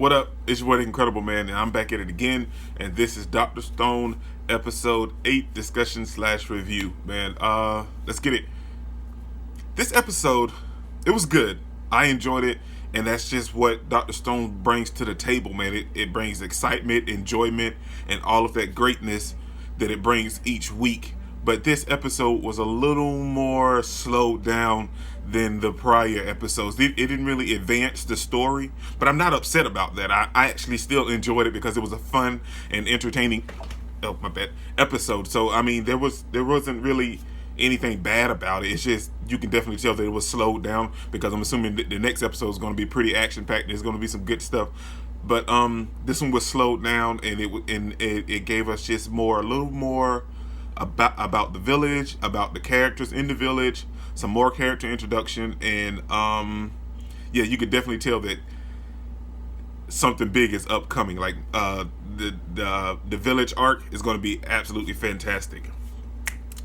What up? It's your boy, Incredible Man, and I'm back at it again. And this is Dr. Stone, episode 8, discussion slash review. Man, let's get it. This episode, it was good. I enjoyed it, and that's just what Dr. Stone brings to the table, man. It brings excitement, enjoyment, and all of that greatness that it brings each week. But this episode was a little more slowed down than the prior episodes. It didn't really advance the story, but I'm not upset about that. I actually still enjoyed it because it was a fun and entertaining, oh my bad, episode. So I mean, there wasn't really anything bad about it. It's just you can definitely tell that it was slowed down because I'm assuming the next episode is going to be pretty action packed. There's going to be some good stuff. But this one was slowed down, and it gave us just a little more about the village, about the characters in the village, some more character introduction, and yeah, you could definitely tell that something big is upcoming. Like the village arc is going to be absolutely fantastic.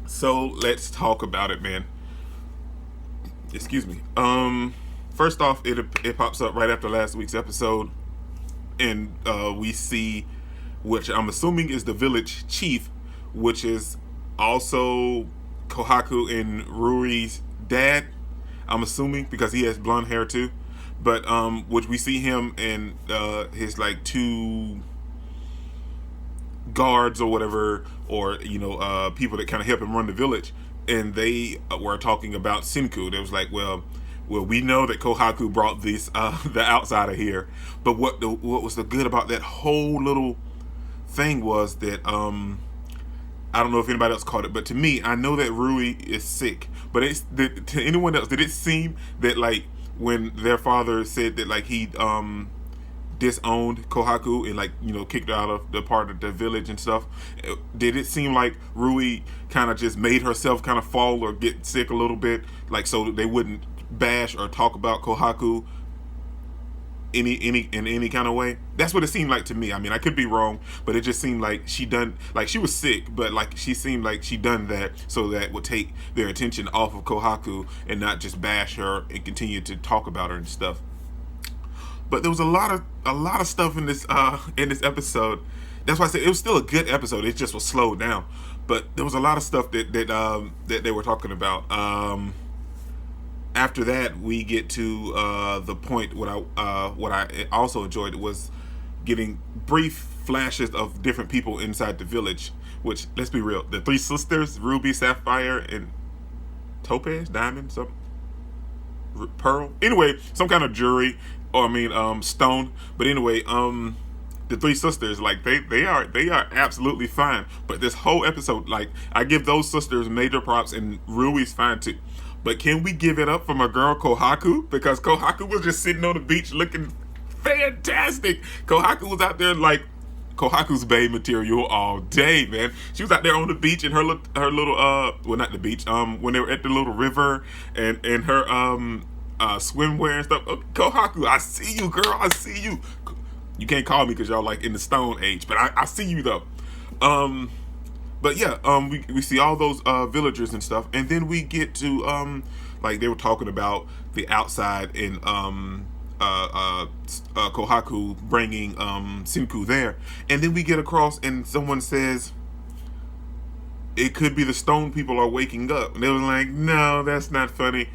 So let's talk about it, man. Excuse me. First off, it pops up right after last week's episode, and we see, which I'm assuming is the village chief, which is also Kohaku and Rui's dad, I'm assuming, because he has blonde hair too. But which we see him and his like two guards or whatever, or people that kind of help him run the village, and they were talking about Senku. They was like, well, we know that Kohaku brought this the outsider here, but what was the good about that whole little thing was that I don't know if anybody else caught it, but to me, I know that Rui is sick. But to anyone else, did it seem that like when their father said that like he disowned Kohaku and like kicked her out of the part of the village and stuff, did it seem like Rui kind of just made herself kind of fall or get sick a little bit, like so that they wouldn't bash or talk about Kohaku in any kind of way? That's what it seemed like to me. I mean, I could be wrong, but it just seemed like she was sick, but like she seemed like she done that so that would take their attention off of Kohaku and not just bash her and continue to talk about her and stuff. But there was a lot of stuff in this episode. That's why I said it was still a good episode. It just was slowed down. But there was a lot of stuff that they were talking about. After that, we get to the point. What I also enjoyed was getting brief flashes of different people inside the village. Which, let's be real, the three sisters, Ruby, Sapphire, and Topaz, Diamond, some Pearl. Anyway, some kind of jury, or I mean, stone. But anyway, the three sisters, like they are absolutely fine. But this whole episode, like I give those sisters major props, and Rui's fine too. But can we give it up for my girl Kohaku? Because Kohaku was just sitting on the beach looking fantastic. Kohaku was out there like Kohaku's babe material all day, man. She was out there on the beach in her little well, not the beach, when they were at the little river and her swimwear and stuff. Kohaku, I see you, girl. I see you. You can't call me because y'all like in the stone age, but I see you though. But yeah, we see all those villagers and stuff, and then we get to like they were talking about the outside and Kohaku bringing Senku there, and then we get across and someone says it could be the stone people are waking up, and they were like, no, that's not funny.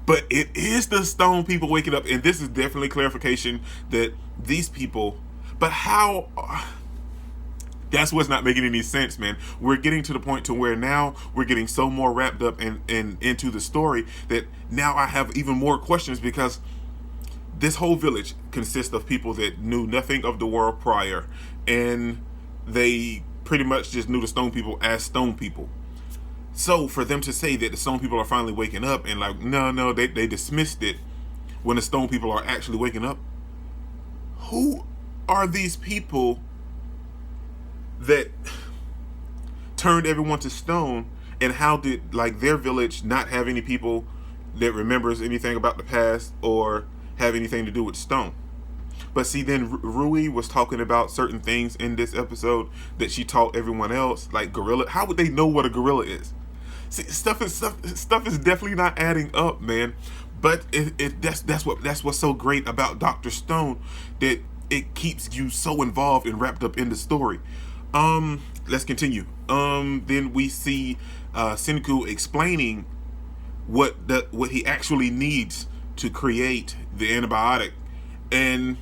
But it is the stone people waking up, and this is definitely clarification that these people, but how? That's what's not making any sense, man. We're getting to the point to where now we're getting so more wrapped up and into the story that now I have even more questions, because this whole village consists of people that knew nothing of the world prior, and they pretty much just knew the stone people as stone people. So for them to say that the stone people are finally waking up and like, no, they dismissed it when the stone people are actually waking up. Who are these people that turned everyone to stone, and how did like their village not have any people that remembers anything about the past or have anything to do with stone? But see, then Rui was talking about certain things in this episode that she taught everyone else, like gorilla. How would they know what a gorilla is? See, stuff is definitely not adding up, man. But that's what's so great about Dr. Stone, that it keeps you so involved and wrapped up in the story. Let's continue. Then we see Senku explaining what he actually needs to create the antibiotic, and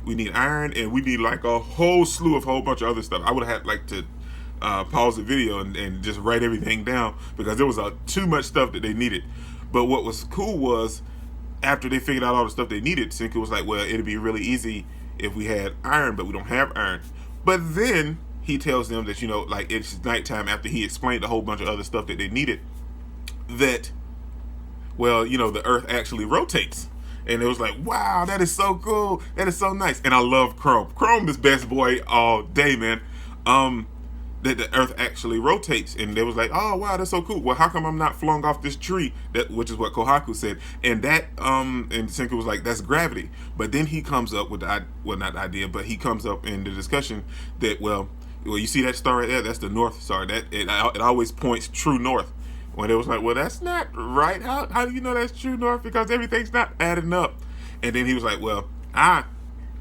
we need iron, and we need like a whole bunch of other stuff. I would have had like to pause the video and just write everything down, because there was too much stuff that they needed. But what was cool was, after they figured out all the stuff they needed, Senku was like, well, it'd be really easy if we had iron, but we don't have iron. But then he tells them that, like, it's nighttime, after he explained a whole bunch of other stuff that they needed, that, well, the earth actually rotates. And it was like, wow, that is so cool. That is so nice. And I love Chrome. Chrome is best boy all day, man. That the earth actually rotates. And they was like, oh, wow, that's so cool. Well, how come I'm not flung off this tree? Which is what Kohaku said. And and Senku was like, that's gravity. But then he comes up with not the idea, but he comes up in the discussion that, well, you see that star right there? That's the North Star. It always points true north. When it was like, well, that's not right. How do you know that's true north? Because everything's not adding up. And then he was like, well,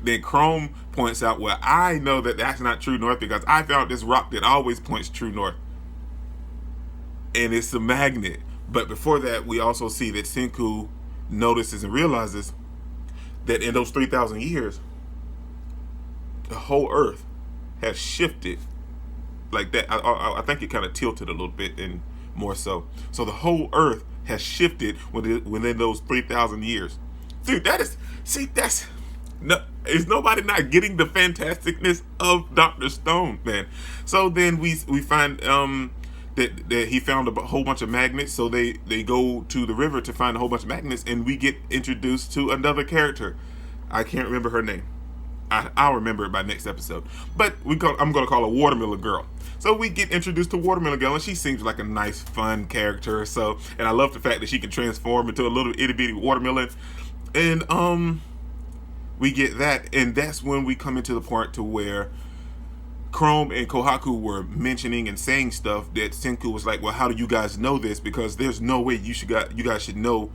then Chrome points out, well, I know that that's not true north because I found this rock that always points true north. And it's a magnet. But before that, we also see that Senku notices and realizes that in those 3,000 years, the whole earth has shifted like that. I think it kind of tilted a little bit, and more so. So the whole earth has shifted within those 3,000 years. Dude, that's is nobody not getting the fantasticness of Dr. Stone, man? So then we find that he found a whole bunch of magnets. So they go to the river to find a whole bunch of magnets, and we get introduced to another character. I can't remember her name. I'll remember it by next episode. But I'm going to call her Watermelon Girl. So we get introduced to Watermelon Girl, and she seems like a nice, fun character. So, and I love the fact that she can transform into a little itty bitty watermelon. And we get that, and that's when we come into the part to where Chrome and Kohaku were mentioning and saying stuff that Senku was like, well, how do you guys know this? Because there's no way you guys should know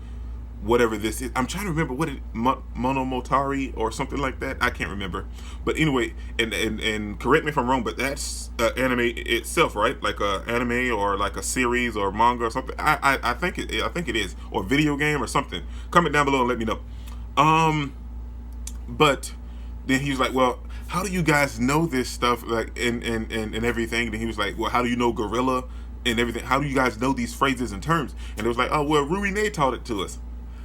whatever this is. I'm trying to remember what it Monomotari or something like that. I can't remember. But anyway, and correct me if I'm wrong, but that's anime itself, right? Like a anime or like a series or manga or something. I think it is, or video game or something. Comment down below and let me know. But then he was like, well, how do you guys know this stuff, like and everything? And he was like, well, how do you know gorilla and everything? How do you guys know these phrases and terms? And it was like, oh, well, Ruine taught it to us.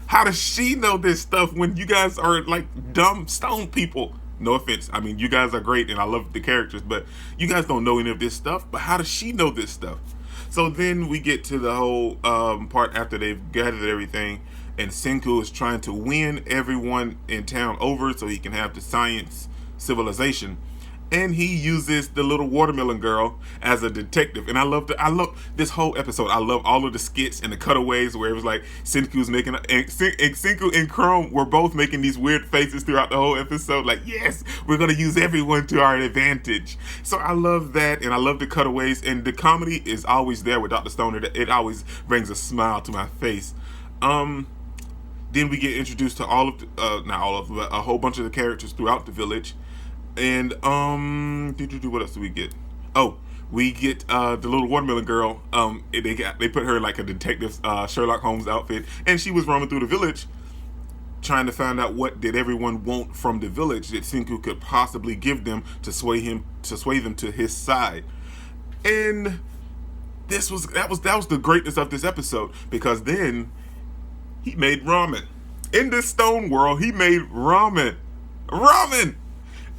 How does she know this stuff when you guys are like dumb stone people? No offense. I mean, you guys are great and I love the characters, but you guys don't know any of this stuff. But how does she know this stuff? So then we get to the whole part after they've gathered everything, and Senku is trying to win everyone in town over so he can have the science civilization. And he uses the little watermelon girl as a detective. And I love this whole episode. I love all of the skits and the cutaways where it was like Senku's making, and Senku and Chrome were both making these weird faces throughout the whole episode. Like, yes, we're going to use everyone to our advantage. So I love that. And I love the cutaways. And the comedy is always there with Dr. Stone. It always brings a smile to my face. Then we get introduced to a whole bunch of the characters throughout the village. And what else do we get? Oh, we get the little watermelon girl. They put her in like a detective Sherlock Holmes outfit, and she was roaming through the village trying to find out what did everyone want from the village that Senku could possibly give them to sway them to his side. And that was the greatness of this episode, because then he made ramen. In this stone world, he made ramen.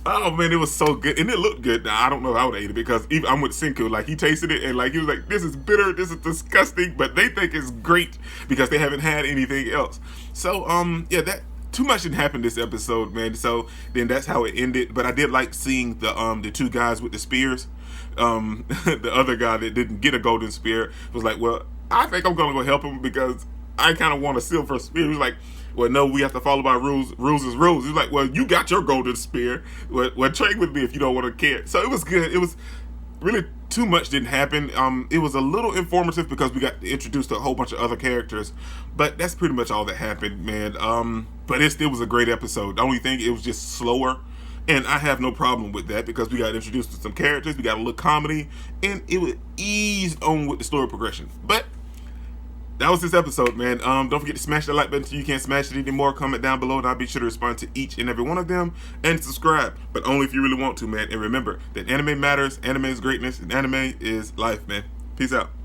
Oh man, it was so good, and it looked good. Now I don't know if I would have ate it, because even I'm with Senku. Like, he tasted it and like he was like, "This is bitter. This is disgusting," but they think it's great because they haven't had anything else. So that too much didn't happen this episode, man. So then that's how it ended. But I did like seeing the two guys with the spears. The other guy that didn't get a golden spear was like, "Well, I think I'm gonna go help him because I kind of want a silver spear." He was like, well, no, we have to follow by rules. Rules is rules. He's like, well, you got your golden spear. Well, trade with me if you don't want to care. So it was good. It was really too much didn't happen. It was a little informative because we got introduced to a whole bunch of other characters. But that's pretty much all that happened, man. But it was a great episode. The only thing, it was just slower. And I have no problem with that because we got introduced to some characters, we got a little comedy, and it would ease on with the story progression. But that was this episode, man. Don't forget to smash that like button so you can't smash it anymore. Comment down below and I'll be sure to respond to each and every one of them. And subscribe, but only if you really want to, man. And remember that anime matters, anime is greatness, and anime is life, man. Peace out.